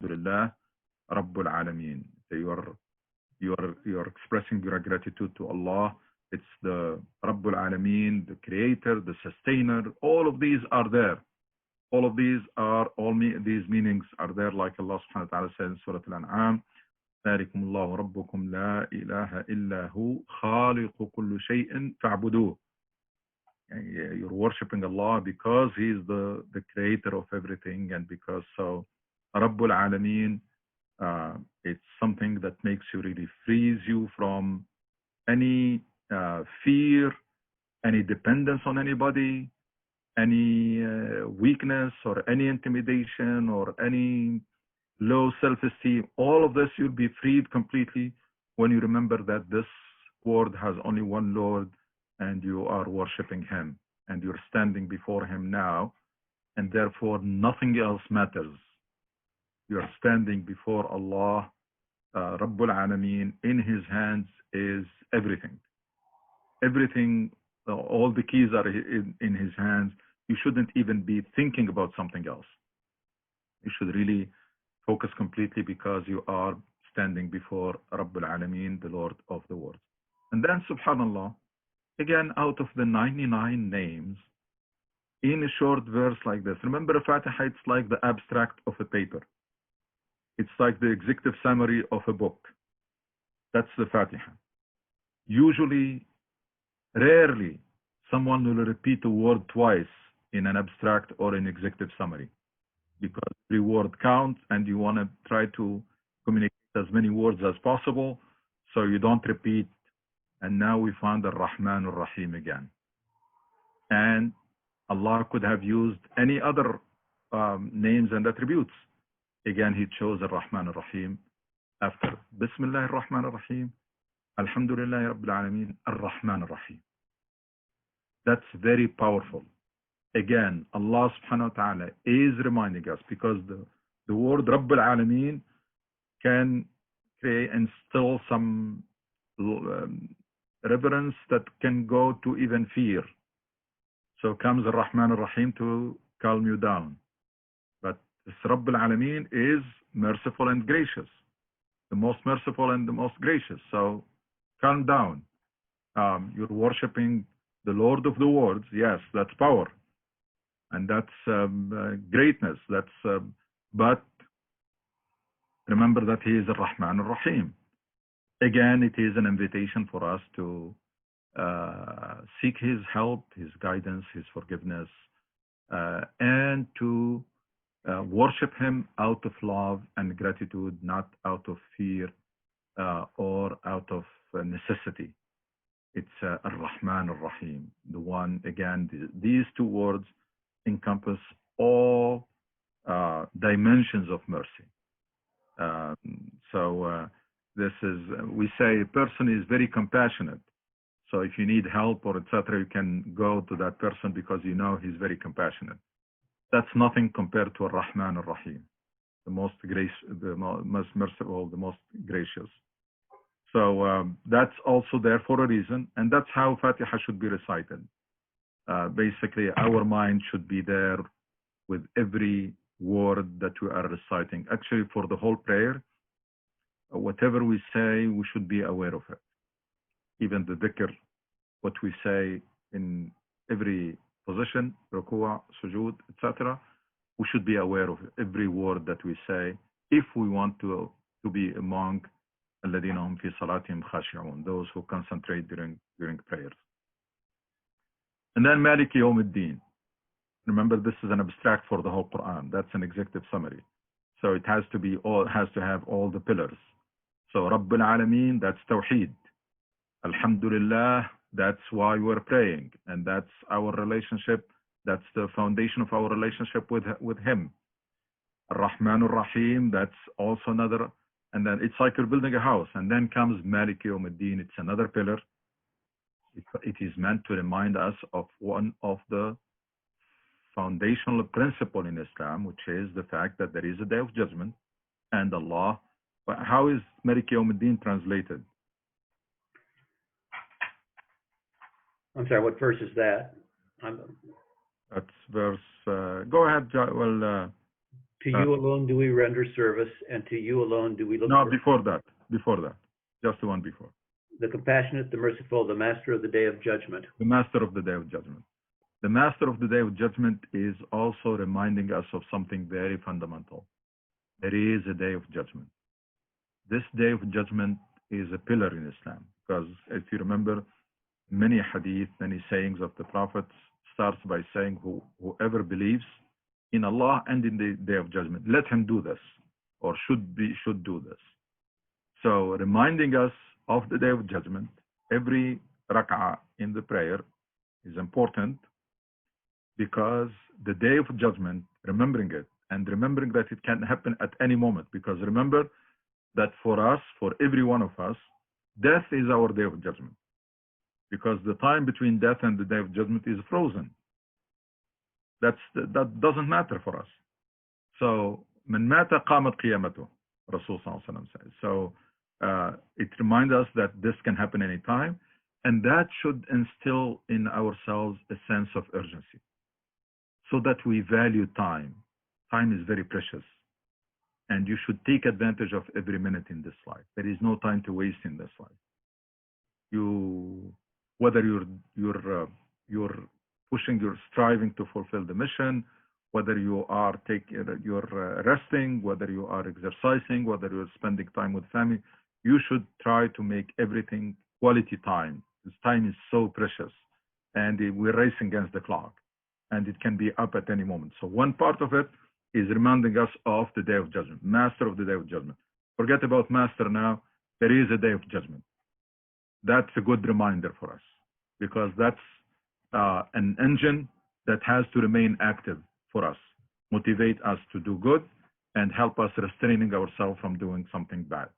Alhamdulillah, Rabbul Alameen. You are expressing your gratitude to Allah. It's the Rabbul Alameen, the creator, the sustainer. All of these are there. All of these are these meanings are there, like Allah subhanahu wa ta'ala says in Surah Al-An'am. ذلكم الله ربكم لا إله إلا هو خالق كل شيء فاعبدوه. You're worshiping Allah because He is the creator of everything, and because so Rabbul Alameen, it's something that makes you really frees you from any fear, any dependence on anybody, any weakness or any intimidation or any low self-esteem. All of this you'll be freed completely when you remember that this world has only one Lord and you are worshiping Him and you're standing before Him now, and therefore nothing else matters. You're standing before Allah, Rabbul Alameen. In His hands is everything. Everything, all the keys are in His hands. You shouldn't even be thinking about something else. You should really focus completely because you are standing before Rabbul Alameen, the Lord of the world. And then, subhanallah, again, out of the 99 names, in a short verse like this, remember a Fatiha, it's like the abstract of a paper. It's like the executive summary of a book. That's the Fatiha. Usually, rarely, someone will repeat a word twice in an abstract or an executive summary, because every word counts and you want to try to communicate as many words as possible, so you don't repeat. And now we found Ar-Rahman Ar-Rahim again. And Allah could have used any other names and attributes. Again, He chose Ar-Rahman Ar-Rahim after Bismillah Ar-Rahman Ar-Rahim, Alhamdulillah Rabbil Alameen, Ar-Rahman Ar-Rahim. That's very powerful. Again, Allah subhanahu wa ta'ala is reminding us, because the word Rabbil Alameen can create, instill some reverence that can go to even fear. So comes Ar-Rahman Ar-Rahim to calm you down. But this Rabbil Alameen is merciful and gracious, the most merciful and the most gracious. So calm down. You're worshipping the Lord of the worlds. Yes, that's power. And that's greatness. But remember that He is Ar-Rahman Ar-Rahim. Again, it is an invitation for us to seek His help, His guidance, His forgiveness, and to worship Him out of love and gratitude, not out of fear or out of necessity. It's Ar-Rahman Ar-Rahim. The one, again, these two words encompass all dimensions of mercy. This is, we say a person is very compassionate. So if you need help or etc., you can go to that person because you know he's very compassionate. That's nothing compared to Ar-Rahman Ar-Rahim, the most most merciful, the most gracious. So that's also there for a reason, and that's how Fatiha should be recited. Basically, our mind should be there with every word that we are reciting. Actually, for the whole prayer, whatever we say, we should be aware of it. Even the dhikr, what we say in every position, ruku', sujood, etc., we should be aware of every word that we say if we want to be among الَّذِينَ هُمْ فِي صَلَاتِهِمْ خَاشِعُونَ, those who concentrate during prayers. And then Maliki Yawmiddin. Remember, this is an abstract for the whole Quran. That's an executive summary. So it has to have all the pillars. So Rabbul Alameen, that's Tawheed. Alhamdulillah, that's why we're praying. And that's our relationship. That's the foundation of our relationship with Him. Ar-Rahman Ar-Rahim, that's also another. And then it's like you're building a house. And then comes Maliki Yawmiddin. It's another pillar. It is meant to remind us of one of the foundational principle in Islam, which is the fact that there is a day of judgment and Allah. But how is Maliki Yawmiddin translated? I'm sorry, what verse is that? That's verse. Go ahead. Well, To you alone do we render service, and to you alone do we look No, for before that, just the one before. the compassionate, the merciful, the master of the day of judgment. The master of the day of judgment. The master of the day of judgment is also reminding us of something very fundamental. There is a day of judgment. This day of judgment is a pillar in Islam because if you remember, many hadith, many sayings of the prophets starts by saying whoever believes in Allah and in the day of judgment, let him do this or should do this. So reminding us of the day of judgment, every rak'ah in the prayer is important because the day of judgment, remembering it and remembering that it can happen at any moment. Because remember that for us, for every one of us, death is our day of judgment. Because the time between death and the day of judgment is frozen. That doesn't matter for us. So, من مات قامت قيامته, Rasul Sallallahu Alaihi Wasallam says. So, it reminds us that this can happen anytime, and that should instill in ourselves a sense of urgency, so that we value time. Time is very precious, and you should take advantage of every minute in this life. There is no time to waste in this life. Whether you're pushing, you're striving to fulfill the mission, whether you're resting, whether you are exercising, whether you're spending time with family, you should try to make everything quality time. This time is so precious, and we're racing against the clock, and it can be up at any moment. So one part of it is reminding us of the day of judgment, master of the day of judgment. Forget about master now. There is a day of judgment. That's a good reminder for us, because that's an engine that has to remain active for us, motivate us to do good, and help us restraining ourselves from doing something bad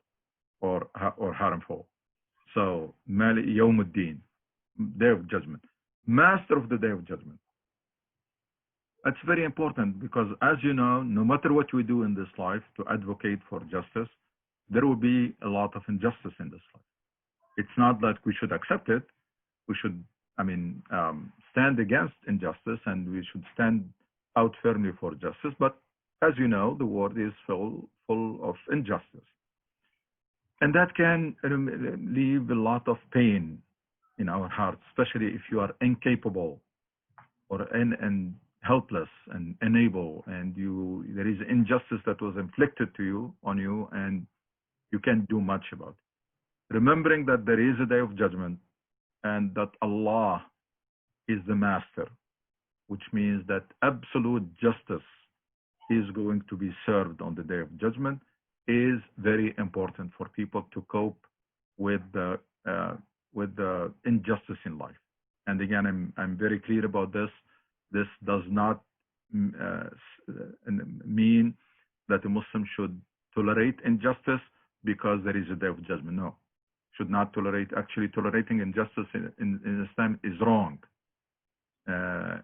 or harmful. So, Mali Yawmuddin, day of judgment, master of the day of judgment. That's very important because, as you know, no matter what we do in this life to advocate for justice, there will be a lot of injustice in this life. It's not that we should accept it. We should, stand against injustice, and we should stand out firmly for justice. But as you know, the world is full of injustice. And that can leave a lot of pain in our hearts, especially if you are incapable or and helpless and unable, and there is injustice that was inflicted on you, and you can't do much about it. Remembering that there is a day of judgment and that Allah is the master, which means that absolute justice is going to be served on the day of judgment, is very important for people to cope with the injustice in life. And again, I'm very clear about this. This does not mean that a Muslim should tolerate injustice because there is a day of judgment. No, should not tolerate. Actually, tolerating injustice in Islam is wrong.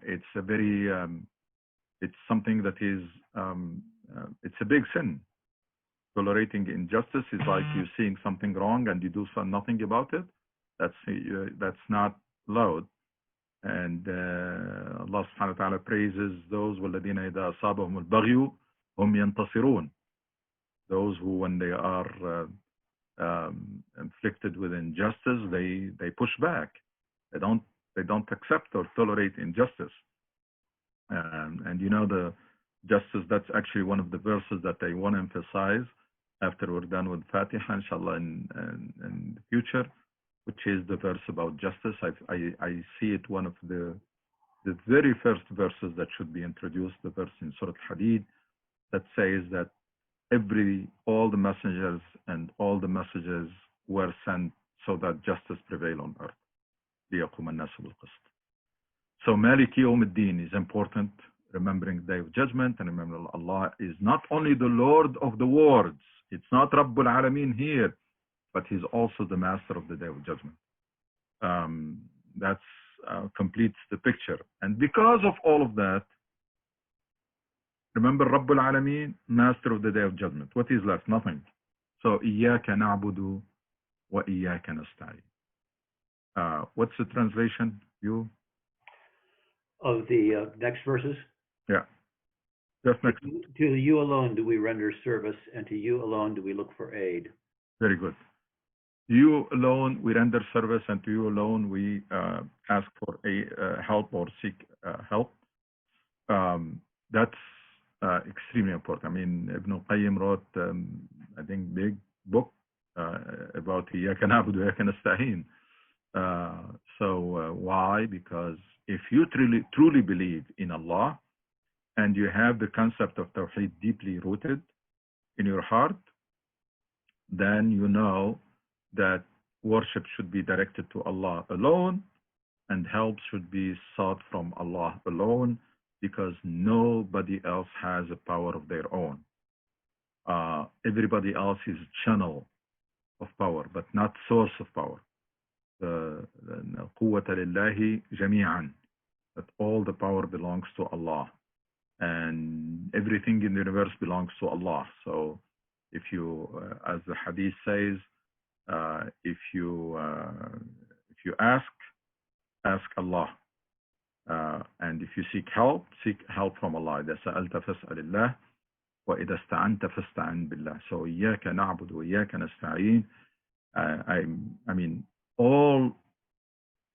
It's something that is it's a big sin. Tolerating injustice is like you seeing something wrong and you do nothing about it. That's not allowed. And Allah subhanahu wa ta'ala praises those وَالَّذِينَ إِذَا أَصَابَهُمُ الْبَغْيُ هُمْ يَنْتَصِرُونَ. Those who, when they are inflicted with injustice, they push back. They don't accept or tolerate injustice. And you know, the justice, that's actually one of the verses that I want to emphasize after we're done with Fatiha, inshallah, in the future, which is the verse about justice. I see it one of the very first verses that should be introduced, the verse in Surah Hadid that says that all the messengers and all the messages were sent so that justice prevail on earth. لِيَقُومَ النَّاسُ بِالْقِسْطِ. So Maliki Yawmuddin is important, remembering the day of judgment, and remember Allah is not only the Lord of the worlds, it's not Rabbul Alameen here, but He's also the master of the day of judgment. That completes the picture. And because of all of that, remember Rabbul Alameen, master of the day of judgment. What is left? Nothing. So إِيَّاكَ نَعْبُدُ وَإِيَّاكَ نَسْتَعِينُ. What's the translation? You? Of the next verses? Yeah. Just next. To you alone do we render service, and to you alone do we look for aid. Very good. You alone we render service, and to you alone we ask for help or seek help. That's extremely important. I mean, Ibn al-Qayyim wrote, I think, big book about إياك نعبد وإياك نستعين. So why? Because if you truly believe in Allah and you have the concept of Tawheed deeply rooted in your heart, then you know that worship should be directed to Allah alone and help should be sought from Allah alone, because nobody else has a power of their own. Everybody else is a channel of power, but not source of power. قوة لله جميعا, that all the power belongs to Allah, and everything in the universe belongs to Allah. So if you, as the hadith says, if you ask Allah, and if you seek help from Allah. إذا سألت فاسأل الله وإذا استعنت فاستعن بالله. So إياك نعبد وإياك نستعين. I mean, all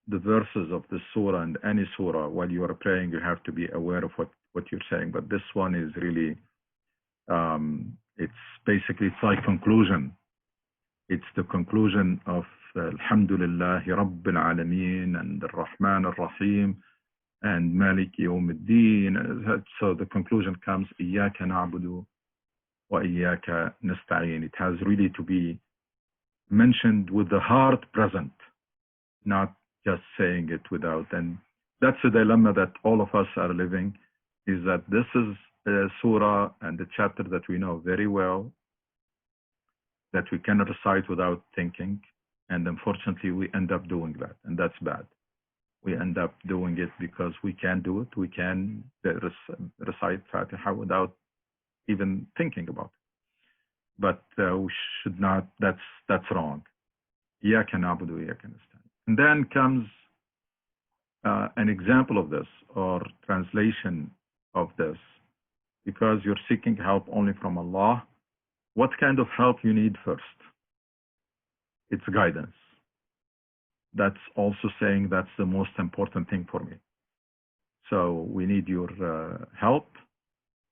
the verses of the surah and any surah, while you are praying, you have to be aware of what you're saying. But this one is really, it's like conclusion. It's the conclusion of Alhamdulillah Rabbil Alameen and Ar-Rahman Ar-Rahim and Malik Yawm Ad-Din. So the conclusion comes, إياك نعبد وإياك نستعين. It has really to be mentioned with the heart present, not just saying it without. And that's a dilemma that all of us are living, is that this is a surah and a chapter that we know very well, that we cannot recite without thinking. And unfortunately, we end up doing that. And that's bad. We end up doing it because we can't do it. We can recite Fatiha without even thinking about it. But we should not, that's wrong. إياك نعبد وإياك نستعين. And then comes an example of this, or translation of this, because you're seeking help only from Allah. What kind of help you need first? It's guidance. That's also saying that's the most important thing for me. So we need your help.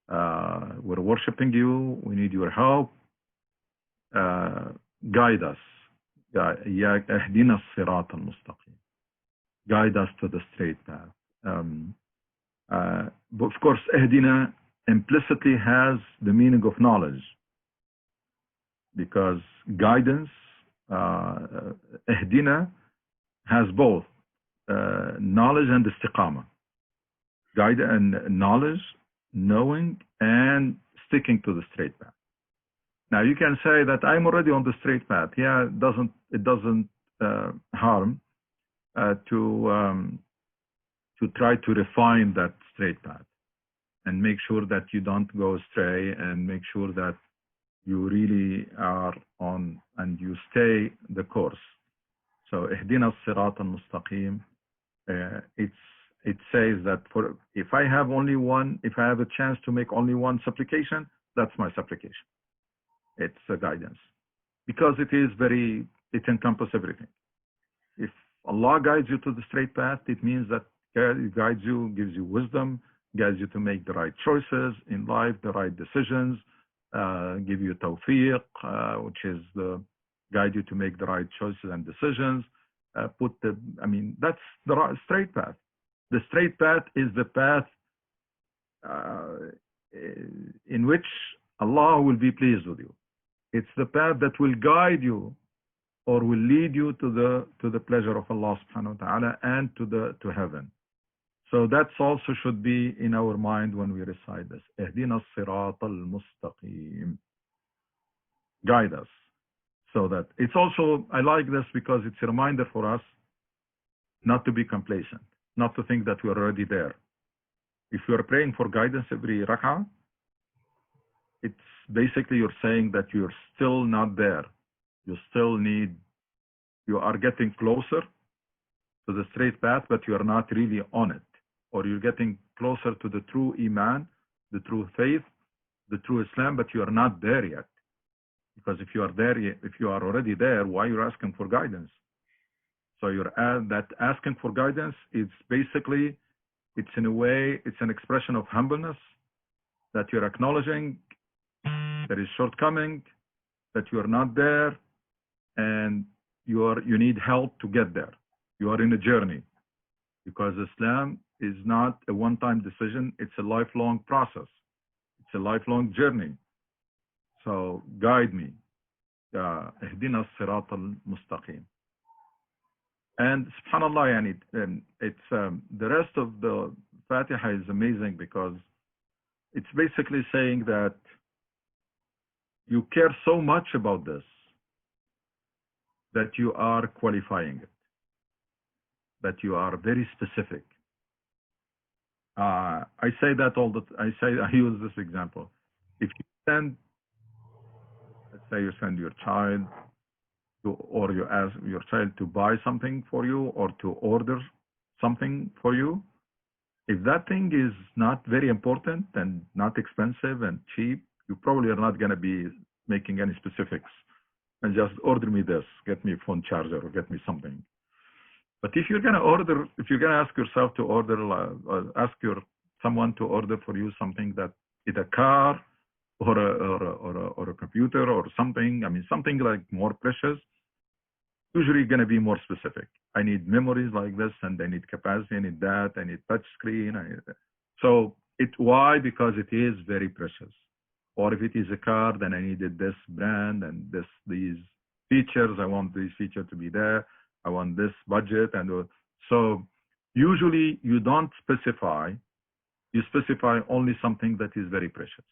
We're worshiping you. We need your help. Guide us. اهدنا الصراط المستقيم. Guide us to the straight path. But of course, اهدنا implicitly has the meaning of knowledge, because guidance, اهدنا, has both knowledge and istiqamah. Guide and knowledge, knowing and sticking to the straight path. Now you can say that I'm already on the straight path. Yeah, it doesn't harm to try to refine that straight path and make sure that you don't go astray, and make sure that you really are on and you stay the course. So اهدنا الصراط المستقيم. It says that if I have a chance to make only one supplication, that's my supplication. It's a guidance, because it encompasses everything. If Allah guides you to the straight path, it means that He guides you, gives you wisdom, guides you to make the right choices in life, the right decisions, give you tawfiq, which is guide you to make the right choices and decisions. That's the straight path. The straight path is the path in which Allah will be pleased with you. It's the path that will guide you or will lead you to the pleasure of Allah subhanahu wa ta'ala and to heaven. So that's also should be in our mind when we recite this. اهدنا الصراط المستقيم. Guide us. So that it's also, I like this because it's a reminder for us not to be complacent, not to think that we're already there. If you're praying for guidance every rak'ah, it's basically you're saying that you're still not there. You are getting closer to the straight path, but you are not really on it. Or you're getting closer to the true Iman, the true faith, the true Islam, but you are not there yet. Because if you are there, if you are already there, why you're asking for guidance? So that asking for guidance is basically, it's in a way, it's an expression of humbleness, that you're acknowledging there is shortcoming, that you are not there, and you need help to get there. You are in a journey, because Islam is not a one-time decision. It's a lifelong process. It's a lifelong journey. So guide me. اهدنا الصراط المستقيم. And subhanallah, it's the rest of the Fatiha is amazing, because it's basically saying that you care so much about this that you are qualifying it, that you are very specific. I say that I use this example. If you send, let's say you send your child or you ask your child to buy something for you or to order something for you, if that thing is not very important and not expensive and cheap, you probably are not going to be making any specifics and just order me this, get me a phone charger or get me something. But if you're going to order, if you're going to ask yourself to order, someone to order for you something that is a car or a computer or something, something like more precious, usually going to be more specific. I need memories like this, and I need capacity, I need that, I need touch screen. So why? Because it is very precious. Or if it is a car, then I needed this brand and these features. I want these features to be there. I want this budget. And so usually you don't specify. You specify only something that is very precious,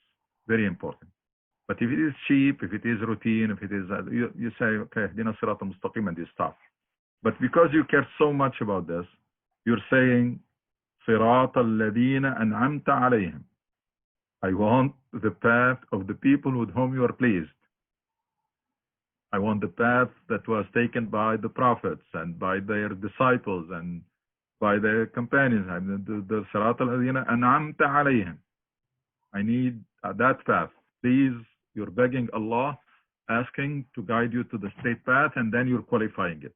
very important. But if it is cheap, if it is routine, if it is, you say, okay, Dina Sirat al-Mustaqim, and you stop. But because you care so much about this, you're saying, Sirat al-Ladina an'amta alayhim. I want the path of the people with whom you are pleased. I want the path that was taken by the prophets and by their disciples and by their companions. The Sirat al-Ladina an'amta alayhim. I need that path. Please, you're begging Allah, asking to guide you to the straight path, and then you're qualifying it.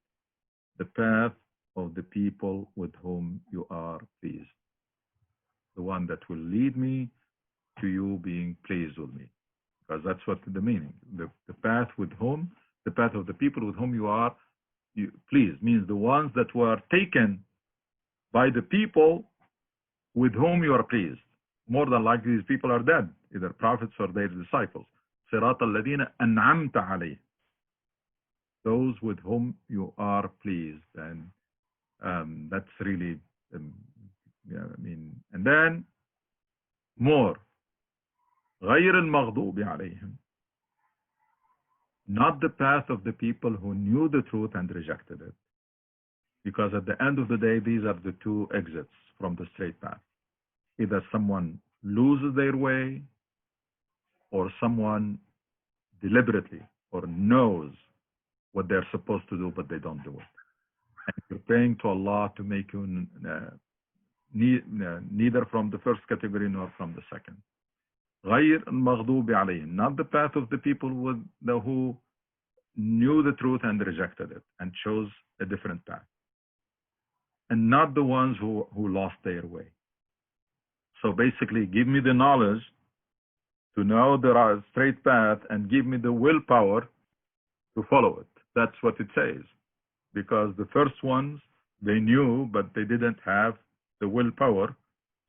The path of the people with whom you are pleased. The one that will lead me to you being pleased with me. Because that's what the meaning. The path with whom, the path of the people with whom you are pleased, means the ones that were taken by the people with whom you are pleased. More than likely, these people are dead, either prophets or their disciples. Sirat al-Ladina an'amta alayhim. Those with whom you are pleased. And that's really, and then more. غير المغضوب عليهم. Not the path of the people who knew the truth and rejected it. Because at the end of the day, these are the two exits from the straight path. Either someone loses their way, or someone deliberately or knows what they're supposed to do, but they don't do it. And you're praying to Allah to make you neither from the first category nor from the second. غير المغضوب عليهم, not the path of the people who knew the truth and rejected it and chose a different path. And not the ones who lost their way. So basically, give me the knowledge to know the straight path and give me the willpower to follow it. That's what it says. Because the first ones, they knew, but they didn't have the willpower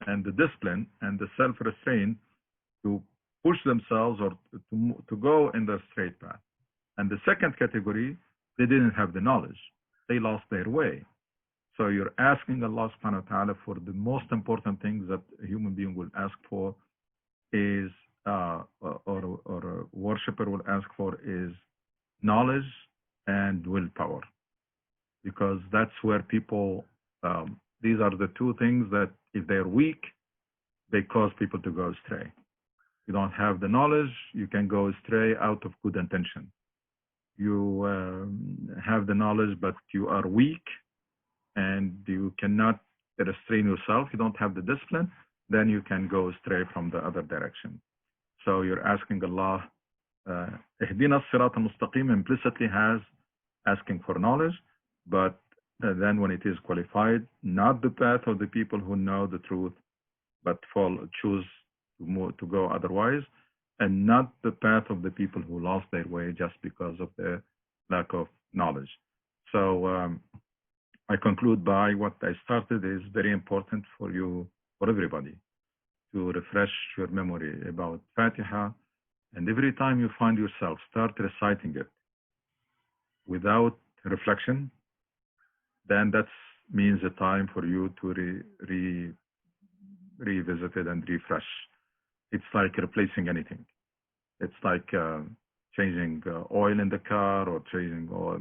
and the discipline and the self-restraint to push themselves or to go in the straight path. And the second category, they didn't have the knowledge. They lost their way. So you're asking Allah subhanahu wa ta'ala for the most important things that a human being will ask for is, or a worshipper will ask for is knowledge and willpower. Because that's where people, these are the two things that if they're weak, they cause people to go astray. You don't have the knowledge, you can go astray out of good intention. You have the knowledge, but you are weak and you cannot restrain yourself. You don't have the discipline. then you can go stray from the other direction. So you're asking Allah, اهدنا الصراط المستقيم implicitly has asking for knowledge, but then when it is qualified, not the path of the people who know the truth, but choose to go otherwise, and not the path of the people who lost their way just because of the lack of knowledge. So I conclude by what I started is very important for you, for everybody, to refresh your memory about Fatiha. And every time you find yourself, start reciting it without reflection, then that means a time for you to revisit it and refresh. It's like replacing anything. It's like changing oil in the car, or changing oil,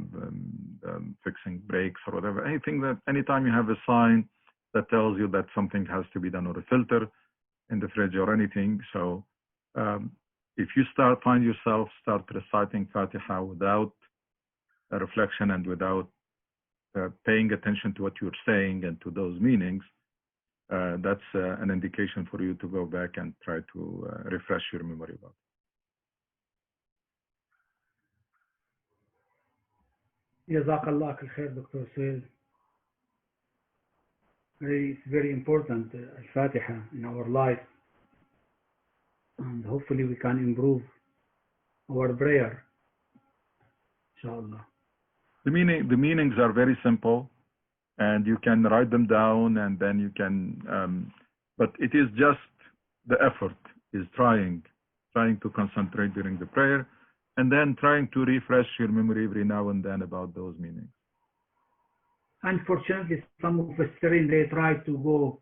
fixing brakes or whatever. Anytime you have a sign that tells you that something has to be done, or a filter in the fridge or anything. So if you find yourself start reciting Fatiha without a reflection and without paying attention to what you're saying and to those meanings, that's an indication for you to go back and try to refresh your memory about it. جزاك الله كل خير دكتور سهيل. It's very important, Al-Fatiha, in our life, and hopefully we can improve our prayer, inshallah. The meanings are very simple, and you can write them down, and then you can, but it is just the effort is trying to concentrate during the prayer, and then trying to refresh your memory every now and then about those meanings. Unfortunately, some of us they try to go,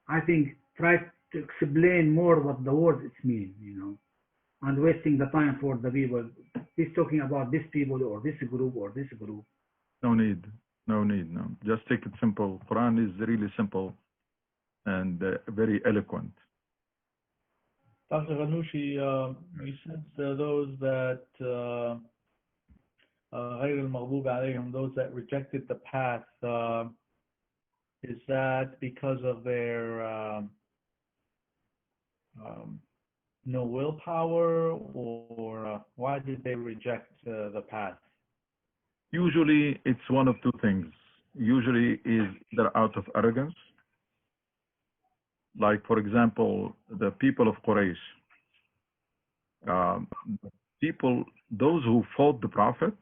I think, try to explain more what the words mean, and wasting the time for the people. He's talking about this people or this group or this group. No need. Just take it simple. Quran is really simple and very eloquent. Dr. Ghanouchi, you said those that غير المغضوب عليهم, those that rejected the path, is that because of their no willpower, or why did they reject the path? Usually it's one of two things. Usually is they're out of arrogance. Like, for example, the people of Quraysh, those who fought the Prophet,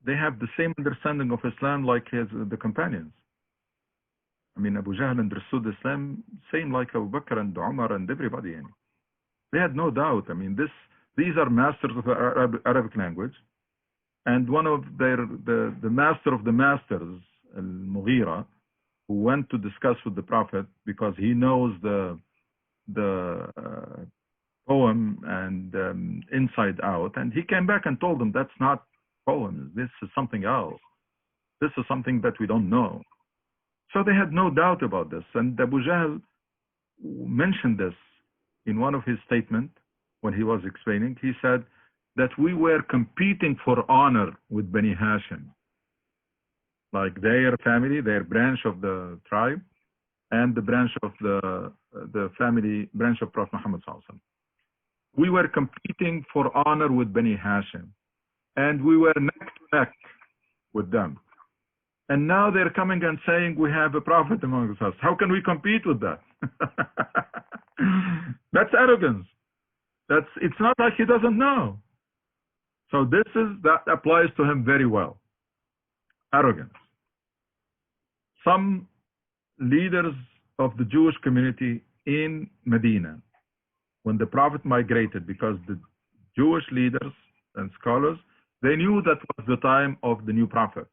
they have the same understanding of Islam like the companions. I mean, Abu Jahl understood Islam same like Abu Bakr and Umar and everybody. They had no doubt. I mean, these are masters of the Arabic language, and one of the master of the masters, Al-Mughira, who went to discuss with the Prophet because he knows the poem and inside out, and he came back and told them that's not poems. This is something else. This is something that we don't know. So they had no doubt about this. And Abu Jahl mentioned this in one of his statements when he was explaining. He said that we were competing for honor with Bani Hashim, like their family, their branch of the tribe, and the branch of the family branch of Prophet Muhammad sallallahu alaihi wasallam. We were competing for honor with Bani Hashim, and we were neck to neck with them. And now they're coming and saying we have a prophet among us. How can we compete with that? That's arrogance. It's not like he doesn't know. So that applies to him very well. Arrogance. Some leaders of the Jewish community in Medina, when the Prophet migrated, because the Jewish leaders and scholars, they knew that was the time of the new Prophet.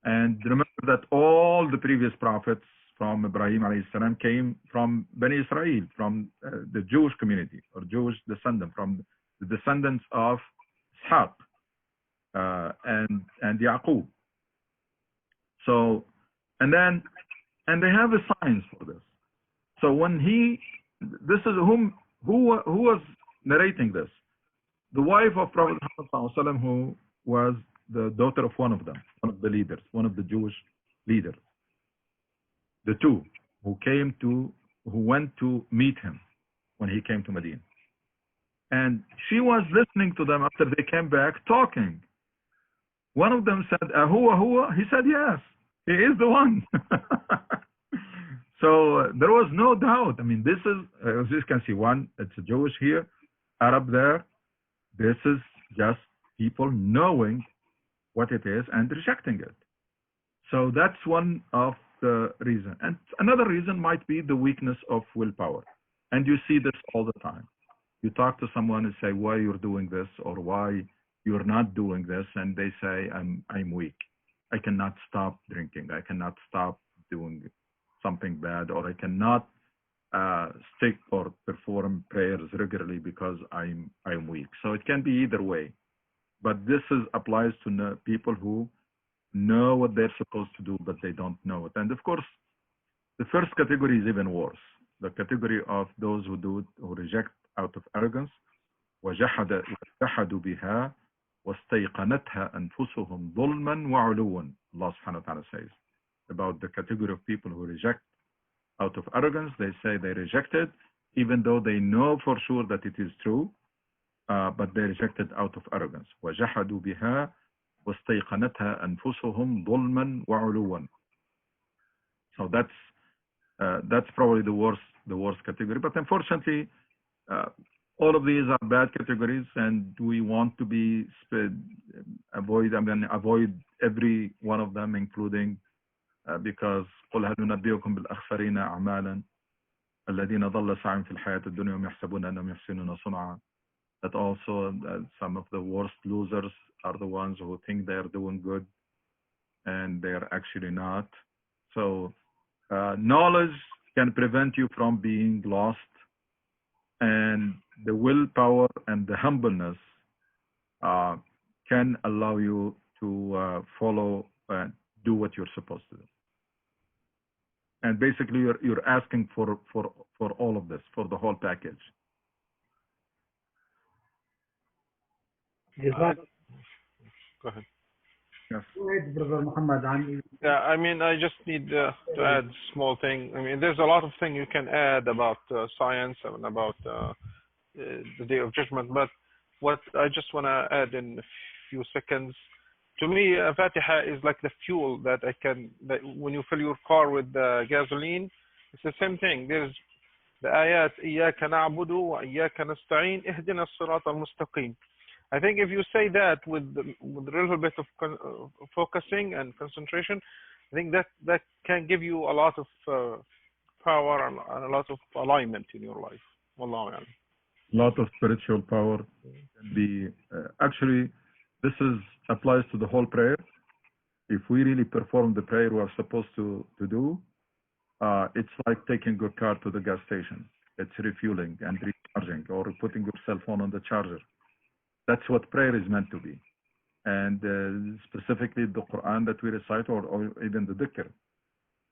And remember that all the previous prophets from Ibrahim alayhi salam came from Bani Israel, from the Jewish community or Jewish descendant, from the descendants of Ishaq and Yaqub. So, and they have a science for this. So when this is who was narrating this? The wife of Prophet Muhammad, who was the daughter of one of them, one of the leaders, one of the Jewish leaders. the two who went to meet him when he came to Medina. And she was listening to them after they came back talking. One of them said, Ahua, Ahua? He said, yes, he is the one. So there was no doubt. I mean, this is, as you can see, one, it's a Jewish here, Arab there. This is just people knowing what it is and rejecting it. So that's one of the reasons. And another reason might be the weakness of willpower. And you see this all the time. You talk to someone and say, why you're doing this or why you're not doing this, and they say, I'm weak. I cannot stop drinking. I cannot stop doing something bad, or I cannot stick or perform prayers regularly because I'm weak. So it can be either way. But this applies to people who know what they're supposed to do, but they don't know it. And of course, the first category is even worse. The category of those who reject out of arrogance. وَجَحَدُوا بِهَا وَاسْتَيْقَنَتْهَا أَنفُسُهُمْ ظُلْمًا وَعُلُوًا. Allah subhanahu wa ta'ala says about the category of people who reject out of arrogance. They say they reject it, even though they know for sure that it is true, but they reject it out of arrogance. وَجَحَدُوا بِهَا وَاسْتَيْقَنَتْهَا أَنفُسُهُمْ ظُلْمًا وَعُلُوًا. So that's probably the worst category. But unfortunately, all of these are bad categories, and we want to avoid every one of them, including because قل هل ننبئكم بالأخسرين أعمالا الذين ضل سعيهم في الحياة الدنيا ويحسبون أنهم يحسنون صنعا. That also some of the worst losers are the ones who think they are doing good and they are actually not. So knowledge can prevent you from being lost, and the willpower and the humbleness can allow you to follow and do what you're supposed to do. And basically, you're asking for all of this, for the whole package. Go ahead. Yes. Go ahead, Brother Muhammad. Yeah, I mean, I just need to add small thing. I mean, there's a lot of things you can add about science and about the Day of Judgment, but what I just want to add in a few seconds, to me, Fatiha is like the fuel that when you fill your car with gasoline, it's the same thing. There's the ayat, إِيَّاكَ نَعْبُدُ وَإِيَّاكَ نَسْتَعِينُ اهْدِنَا الصِّرَاطَ الْمُسْتَقِيمُ. I think if you say that with a little bit of focusing and concentration, I think that can give you a lot of power and a lot of alignment in your life. Wallahu a'lam. A lot of spiritual power can be actually this applies to the whole prayer. If we really perform the prayer we are supposed to do, it's like taking your car to the gas station. It's refueling and recharging, or putting your cell phone on the charger. That's what prayer is meant to be. And specifically the Quran that we recite, or even the dhikr.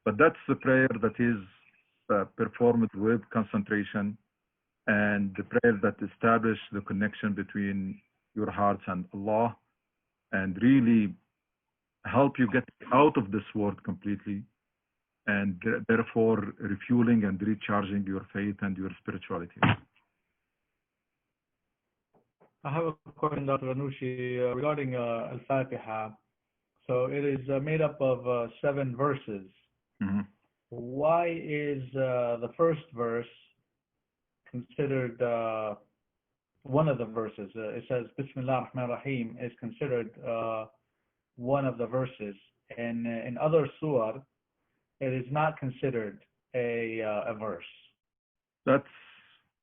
But that's the prayer that is performed with concentration, and the prayer that establishes the connection between your hearts and Allah, and really help you get out of this world completely, and therefore refueling and recharging your faith and your spirituality. I have a question, Dr. Anushi, regarding Al-Fatiha. So it is made up of 7 verses. Mm-hmm. Why is the first verse considered one of the verses? It says Bismillah ar-Rahman ar-Rahim is considered one of the verses. And in other surah, it is not considered a verse. That's,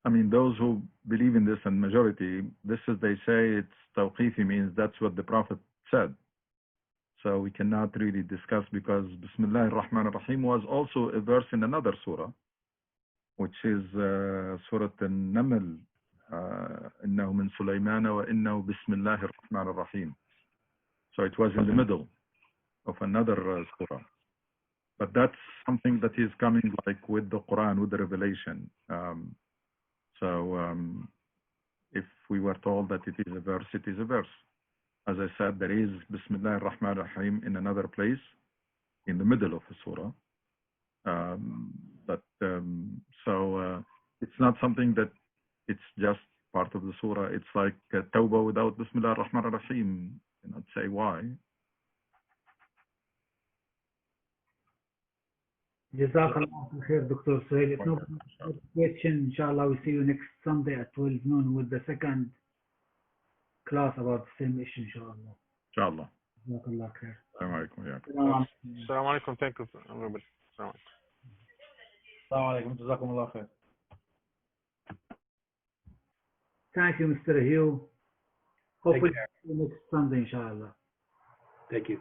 I mean, those who believe in this, and majority, this is, they say it's tawqifi, means that's what the Prophet said. So we cannot really discuss, because Bismillah ar-Rahman ar-Rahim was also a verse in another surah, which is Surah An-Naml, إنه من سليمان وإنه بسم الله الرحمن الرحيم. So it was in the middle of another surah. But that's something that is coming like with the Quran, with the revelation. If we were told that it is a verse, it is a verse. As I said, there is Bismillah ar-Rahman ar-Rahim in another place, in the middle of the surah. It's not something that it's just part of the surah. It's like Tawbah without Bismillah ar-Rahman ar-Rahim. You cannot say why. Jazakallah khair, Dr. Suhail. If no question, inshallah, we see you next Sunday at 12 noon with the second class about the same issue, inshallah. Inshallah. Jazakallah khair. Assalamu alaikum. Assalamu alaikum. Thank you, everybody. Assalamu alaikum. Assalamu alaikum. Jazakumullah khair. Thank you, Mr. Hugh. Hopefully, care. see you next Sunday, inshallah. Thank you.